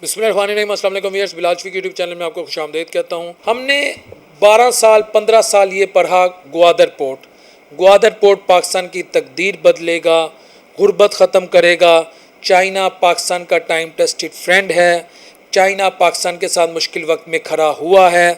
بسم اللہ الرحمن الرحیم۔ السلام علیکم ویئرز، بلال شفیق یوٹیوب چینل میں آپ کو خوش آمدید کہتا ہوں۔ ہم نے 12 سال 15 سال یہ پڑھا گوادر پورٹ پاکستان کی تقدیر بدلے گا، غربت ختم کرے گا، چائنا پاکستان کا ٹائم ٹیسٹڈ فرینڈ ہے، چائنا پاکستان کے ساتھ مشکل وقت میں کھڑا ہوا ہے،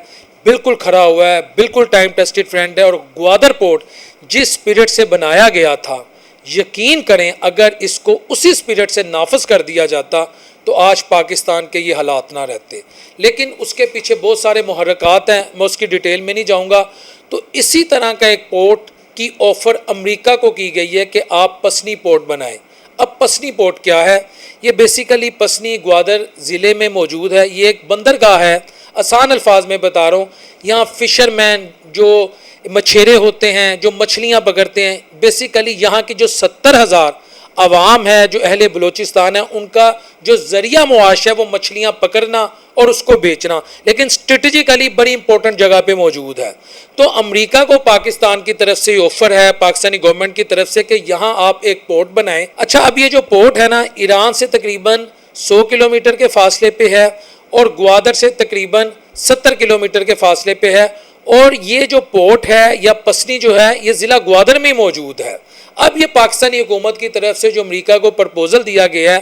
بالکل کھڑا ہوا ہے، بالکل ٹائم ٹیسٹڈ فرینڈ ہے۔ اور گوادر پورٹ جس اسپرٹ سے بنایا گیا تھا، یقین کریں اگر اس کو اسی اسپرٹ سے نافذ کر دیا جاتا تو آج پاکستان کے یہ حالات نہ رہتے، لیکن اس کے پیچھے بہت سارے محرکات ہیں، میں اس کی ڈیٹیل میں نہیں جاؤں گا۔ تو اسی طرح کا ایک پورٹ کی آفر امریکہ کو کی گئی ہے کہ آپ پسنی پورٹ بنائیں۔ اب پسنی پورٹ کیا ہے؟ یہ بیسیکلی پسنی گوادر ضلع میں موجود ہے، یہ ایک بندرگاہ ہے۔ آسان الفاظ میں بتا رہا ہوں، یہاں فشر مین جو مچھیرے ہوتے ہیں، جو مچھلیاں پکڑتے ہیں، بیسیکلی یہاں کی جو 70,000 عوام ہے، جو اہل بلوچستان ہے، ان کا جو ذریعہ معاش ہے وہ مچھلیاں پکڑنا اور اس کو بیچنا، لیکن اسٹریٹجیکلی بڑی امپورٹنٹ جگہ پہ موجود ہے۔ تو امریکہ کو پاکستان کی طرف سے آفر ہے، پاکستانی گورنمنٹ کی طرف سے، کہ یہاں آپ ایک پورٹ بنائیں۔ اچھا، اب یہ جو پورٹ ہے نا، ایران سے تقریباً 100 کلومیٹر کے فاصلے پہ ہے اور گوادر سے تقریباً 70 کلومیٹر کے فاصلے پہ ہے، اور یہ جو پورٹ ہے یا پسنی جو ہے یہ ضلع گوادر میں موجود ہے۔ اب یہ پاکستانی حکومت کی طرف سے جو امریکہ کو پرپوزل دیا گیا ہے،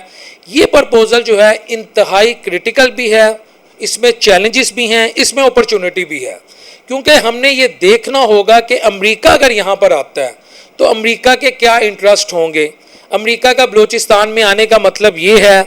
یہ پرپوزل جو ہے انتہائی کریٹیکل بھی ہے، اس میں چیلنجز بھی ہیں، اس میں اپرچونٹی بھی ہے، کیونکہ ہم نے یہ دیکھنا ہوگا کہ امریکہ اگر یہاں پر آتا ہے تو امریکہ کے کیا انٹرسٹ ہوں گے۔ امریکہ کا بلوچستان میں آنے کا مطلب یہ ہے،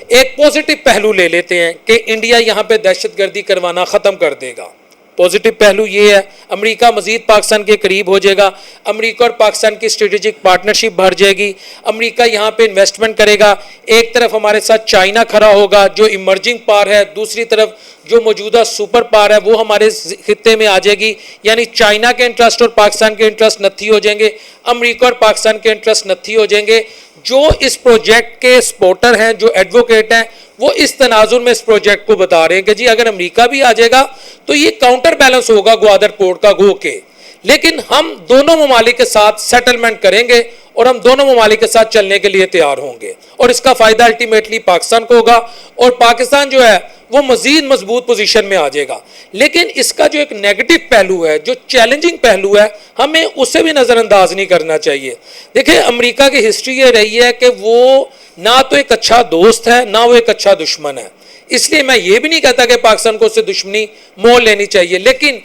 ایک پوزیٹو پہلو لے لیتے ہیں کہ انڈیا یہاں پہ دہشت گردی کروانا ختم کر دے گا۔ پوزیٹو پہلو یہ ہے، امریکہ مزید پاکستان کے قریب ہو جائے گا، امریکہ اور پاکستان کی اسٹریٹجک پارٹنرشپ بڑھ جائے گی، امریکہ یہاں پہ انویسٹمنٹ کرے گا۔ ایک طرف ہمارے ساتھ چائنا کھڑا ہوگا جو ایمرجنگ پار ہے، دوسری طرف جو موجودہ سپر پار ہے وہ ہمارے خطے میں آ جائے گی، یعنی چائنا کے انٹرسٹ اور پاکستان کے انٹرسٹ نتھی ہو جائیں گے، امریکہ اور پاکستان کے انٹرسٹ نتھی ہو جائیں گے۔ جو اس پروجیکٹ کے سپورٹر ہیں، جو ایڈوکیٹ ہیں، وہ اس تناظر میں اس پروجیکٹ کو بتا رہے ہیں کہ جی اگر امریکہ بھی آ جائے گا تو یہ کاؤنٹر بیلنس ہوگا گوادر پورٹ کا، گو کے، لیکن ہم دونوں ممالک کے ساتھ سیٹلمنٹ کریں گے اور ہم دونوں ممالک کے ساتھ چلنے کے لیے تیار ہوں گے، اور اس کا فائدہ الٹیمیٹلی پاکستان کو ہوگا، اور پاکستان جو ہے وہ مزید مضبوط پوزیشن میں آ جائے گا۔ لیکن اس کا جو ایک نیگیٹو پہلو ہے، جو چیلنجنگ پہلو ہے، ہمیں اسے بھی نظر انداز نہیں کرنا چاہیے۔ دیکھیں، امریکہ کی ہسٹری یہ رہی ہے کہ وہ نہ تو ایک اچھا دوست ہے، نہ وہ ایک اچھا دشمن ہے۔ اس لیے میں یہ بھی نہیں کہتا کہ پاکستان کو اس سے دشمنی مول لینی چاہیے، لیکن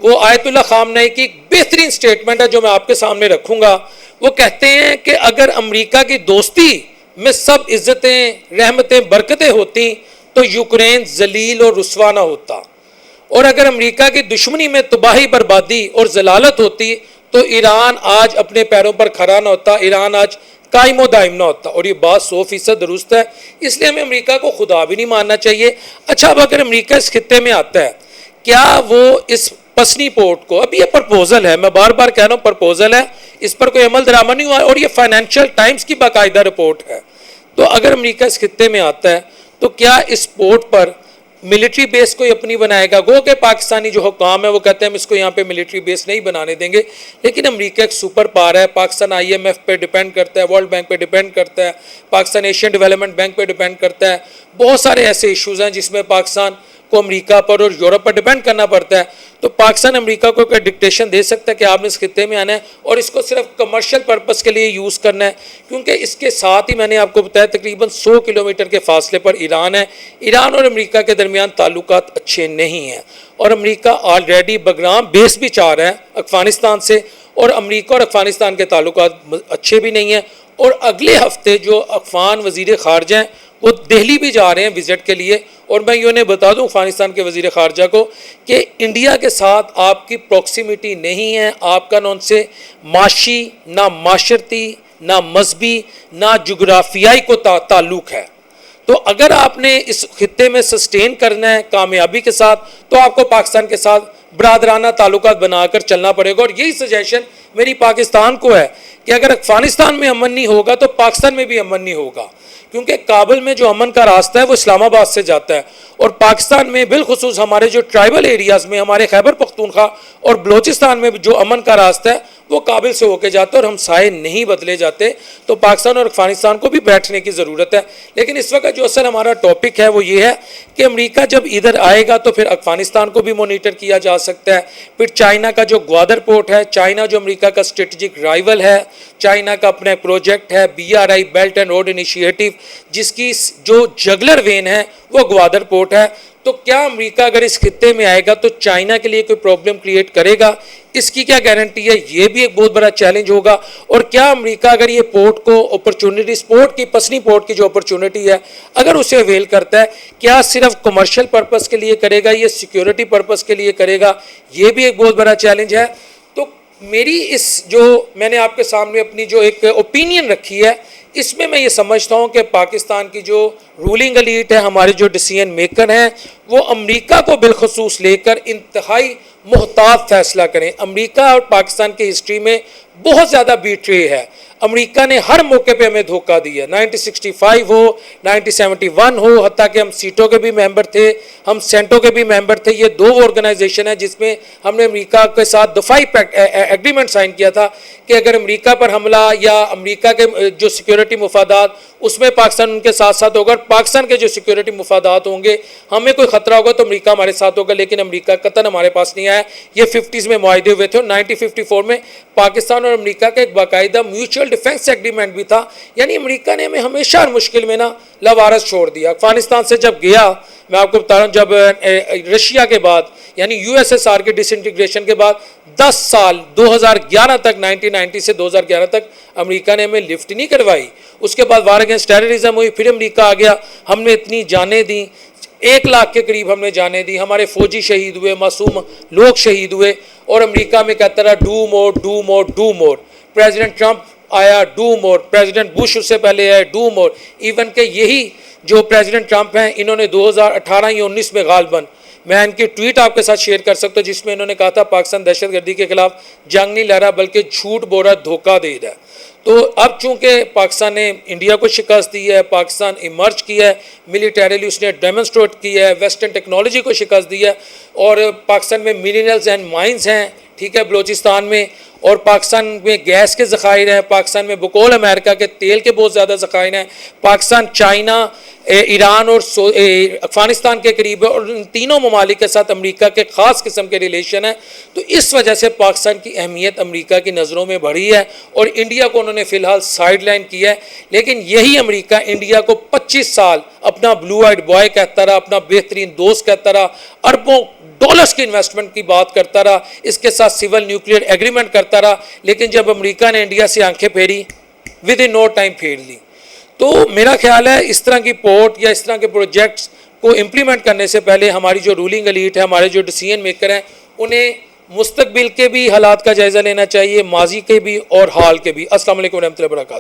وہ آیت اللہ خامنئی کی ایک بہترین سٹیٹمنٹ ہے جو میں آپ کے سامنے رکھوں گا۔ وہ کہتے ہیں کہ اگر امریکہ کی دوستی میں سب عزتیں، رحمتیں، برکتیں ہوتی تو یوکرین ذلیل اور رسوا نہ ہوتا، اور اگر امریکہ کی دشمنی میں تباہی، بربادی اور ضلالت ہوتی تو ایران آج اپنے پیروں پر کھڑا نہ ہوتا، ایران آج قائم و دائم نہ ہوتا، اور یہ بات 100% درست ہے۔ اس لیے ہمیں امریکہ کو خدا بھی نہیں ماننا چاہیے۔ اچھا، اب اگر امریکہ اس خطے میں آتا ہے، کیا وہ اس پسنی پورٹ کو، اب یہ پرپوزل ہے، میں بار بار کہہ رہا ہوں پرپوزل ہے، اس پر کوئی عمل درآمد نہیں ہوا، اور یہ فائنینشیل ٹائمز کی باقاعدہ رپورٹ ہے، تو اگر امریکہ اس خطے میں آتا ہے تو کیا اس پورٹ پر ملٹری بیس کوئی اپنی بنائے گا؟ گو کہ پاکستانی جو حکام ہے وہ کہتے ہیں ہم اس کو یہاں پہ ملٹری بیس نہیں بنانے دیں گے، لیکن امریکہ ایک سپر پار ہے، پاکستان IMF پہ ڈیپینڈ کرتا ہے، ورلڈ بینک پہ ڈیپینڈ کرتا ہے، پاکستان ایشین ڈیولپمنٹ بینک پہ ڈیپینڈ کرتا ہے، بہت سارے ایسے ایشوز ہیں جس میں پاکستان کو امریکہ پر اور یورپ پر ڈیپینڈ کرنا پڑتا ہے۔ تو پاکستان امریکہ کو کوئی ڈکٹیشن دے سکتا ہے کہ آپ نے اس خطے میں آنا ہے اور اس کو صرف کمرشل پرپس کے لیے یوز کرنا ہے، کیونکہ اس کے ساتھ ہی میں نے آپ کو بتایا تقریباً 100 کلومیٹر کے فاصلے پر ایران ہے۔ ایران اور امریکہ کے درمیان تعلقات اچھے نہیں ہیں، اور امریکہ آلریڈی بگرام بیس بھی چاہ رہا ہے افغانستان سے، اور امریکہ اور افغانستان کے تعلقات اچھے بھی نہیں ہیں۔ اور اگلے ہفتے جو افغان وزیر خارجہ ہیں وہ دہلی بھی جا رہے ہیں وزٹ کے لیے، اور میں یہ انہیں بتا دوں افغانستان کے وزیر خارجہ کو کہ انڈیا کے ساتھ آپ کی پروکسیمیٹی نہیں ہے، آپ کا نہ ان سے معاشی، نہ معاشرتی، نہ مذہبی، نہ جغرافیائی کو تعلق ہے۔ تو اگر آپ نے اس خطے میں سسٹین کرنا ہے کامیابی کے ساتھ تو آپ کو پاکستان کے ساتھ برادرانہ تعلقات بنا کر چلنا پڑے گا، اور یہی سجیشن میری پاکستان کو ہے کہ اگر افغانستان میں امن نہیں ہوگا تو پاکستان میں بھی امن نہیں ہوگا، کیونکہ کابل میں جو امن کا راستہ ہے وہ اسلام آباد سے جاتا ہے، اور پاکستان میں بالخصوص ہمارے جو ٹرائبل ایریاز میں، ہمارے خیبر پختونخوا اور بلوچستان میں جو امن کا راستہ ہے وہ قابل سے ہو کے جاتا ہے اور ہمسائے نہیں بدلے جاتے. تو پاکستان اور افغانستان کو بھی بیٹھنے کی ضرورت ہے. لیکن اس وقت جو اصل ہمارا ٹاپک ہے وہ یہ ہے کہ امریکہ جب ادھر آئے گا تو پھر افغانستان کو بھی مانیٹر کیا جا سکتا ہے. پھر چائنا کا جو گوادر پورٹ ہے, چائنا جو امریکہ کا اسٹریٹجک رائیول ہے, چائنا کا اپنا پروجیکٹ ہے BRI belt and road initiative, جس کی جو جگلر وین ہے وہ گوادر پورٹ ہے. تو کیا امریکہ اگر اس خطے میں آئے گا تو چائنا کے لیے کوئی پرابلم کریٹ کرے گا؟ اس کی کیا گارنٹی ہے؟ یہ بھی ایک بہت بڑا چیلنج ہوگا. اور کیا امریکہ اگر یہ پورٹ کو اپرچونٹیز, پورٹ کی پسنی پورٹ کی جو اپرچونٹی ہے اگر اسے اویل کرتا ہے, کیا صرف کمرشل پرپس کے لیے کرے گا, یہ سیکیورٹی پرپس کے لیے کرے گا؟ یہ بھی ایک بہت بڑا چیلنج ہے. تو میری اس جو میں نے آپ کے سامنے اپنی جو ایک اوپینین رکھی ہے, اس میں یہ سمجھتا ہوں کہ پاکستان کی جو رولنگ ایلیٹ ہے, ہمارے جو ڈیسیژن میکر ہیں, وہ امریکہ کو بالخصوص لے کر انتہائی محتاط فیصلہ کریں. امریکہ اور پاکستان کی ہسٹری میں بہت زیادہ بیٹرے ہے. امریکہ نے ہر موقع پہ ہمیں دھوکہ دیا, 1965 ہو, 1971 ہو, حتیٰ کہ ہم سیٹو کے بھی ممبر تھے, ہم سینٹو کے بھی ممبر تھے. یہ 2 آرگنائزیشن ہے جس میں ہم نے امریکہ کے ساتھ دفاعی ایگریمنٹ سائن کیا تھا کہ اگر امریکہ پر حملہ یا امریکہ کے جو سیکیورٹی مفادات اس میں پاکستان ان کے ساتھ ساتھ ہوگا, اور پاکستان کے جو سیکیورٹی مفادات ہوں گے, ہمیں کوئی خطرہ ہوگا تو امریکہ ہمارے ساتھ ہوگا. لیکن امریکہ قطعاً ہمارے پاس نہیں آیا. یہ 50s میں معاہدے ہوئے تھے, اور 1954 میں پاکستان اور امریکہ کا ایک باقاعدہ میوچل ڈیفنس ایگریمنٹ بھی تھا. یعنی امریکہ نے ہمیں ہمیشہ ہر مشکل میں لاوارث چھوڑ دیا. افغانستان سے جب گیا, میں آپ کو بتا رہا ہوں, جب رشیا کے بعد یعنی USSR کے ڈس انٹیگریشن کے بعد 10 سال 2011 تک, 1990 سے 2011 تک امریکہ نے ہمیں لفٹ نہیں کروائی. اس کے بعد وار اگینسٹ ٹیررزم ہوئی, پھر امریکہ آ گیا, ہم نے اتنی جانیں دیں, 1 لاکھ کے قریب ہم نے جانیں دی, ہمارے فوجی شہید ہوئے, معصوم لوگ شہید ہوئے, اور امریکہ میں کہتا رہا do more do more do more. President Trump آیا, ڈو مور. پریزیڈنٹ بش اس سے پہلے آیا, ڈو مور. ایون کہ یہی جو پریزیڈنٹ ٹرمپ ہیں, انہوں نے 2018 یا 19 میں غالباً, میں ان کی ٹویٹ آپ کے ساتھ شیئر کر سکتا ہوں, جس میں انہوں نے کہا تھا پاکستان دہشت گردی کے خلاف جنگ نہیں لڑ رہا بلکہ جھوٹ بول رہا, دھوکہ دے رہا ہے. تو اب چونکہ پاکستان نے انڈیا کو شکست دی ہے, پاکستان ایمرج کیا ہے ملیٹریلی, اس نے ڈیمونسٹریٹ کیا ہے, ویسٹرن ٹیکنالوجی کو شکست دی ہے, اور پاکستان میں منرلز اینڈ مائنز ہیں, ٹھیک ہے, بلوچستان میں, اور پاکستان میں گیس کے ذخائر ہیں, پاکستان میں بقول امریکہ کے تیل کے بہت زیادہ ذخائر ہیں, پاکستان چائنا, ایران اور افغانستان کے قریب ہے, اور ان تینوں ممالک کے ساتھ امریکہ کے خاص قسم کے ریلیشن ہیں. تو اس وجہ سے پاکستان کی اہمیت امریکہ کی نظروں میں بڑھی ہے, اور انڈیا کو انہوں نے فی الحال سائیڈ لائن کیا ہے. لیکن یہی امریکہ انڈیا کو 25 سال اپنا بلو آئیڈ بوائے کہتا رہا, اپنا بہترین دوست کہتا رہا, اربوں ڈالرز کی انویسٹمنٹ کی بات کرتا رہا, اس کے ساتھ سول نیوکلیئر ایگریمنٹ کرتا رہا. لیکن جب امریکہ نے انڈیا سے آنکھیں پھیری, ود ان نو ٹائم پھیر لی. تو میرا خیال ہے اس طرح کی پورٹ یا اس طرح کے پروجیکٹس کو امپلیمنٹ کرنے سے پہلے ہماری جو رولنگ ایلیٹ ہے, ہمارے جو ڈیسیژن میکر ہیں, انہیں مستقبل کے بھی حالات کا جائزہ لینا چاہیے, ماضی کے بھی اور حال کے بھی. السلام علیکم ورحمۃ اللہ وبرکاتہ.